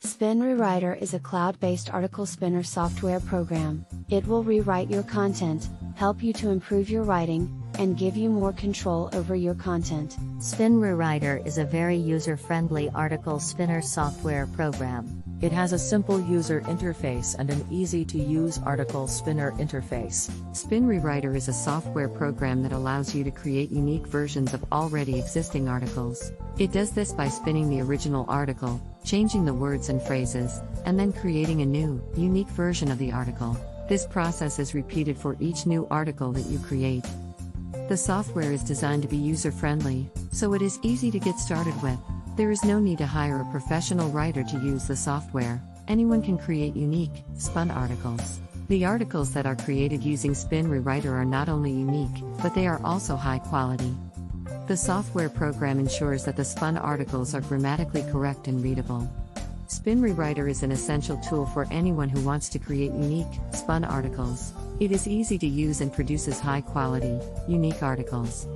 SpinRewriter is a cloud-based article spinner software program. It will rewrite your content, help you to improve your writing, and give you more control over your content. SpinRewriter is a very user-friendly article spinner software program. It has a simple user interface and an easy-to-use article spinner interface. SpinRewriter is a software program that allows you to create unique versions of already existing articles. It does this by spinning the original article, changing the words and phrases, and then creating a new, unique version of the article. This process is repeated for each new article that you create. The software is designed to be user-friendly, so it is easy to get started with. There is no need to hire a professional writer to use the software. Anyone can create unique, spun articles. The articles that are created using SpinRewriter are not only unique, but they are also high quality. The software program ensures that the spun articles are grammatically correct and readable. SpinRewriter is an essential tool for anyone who wants to create unique, spun articles. It is easy to use and produces high quality, unique articles.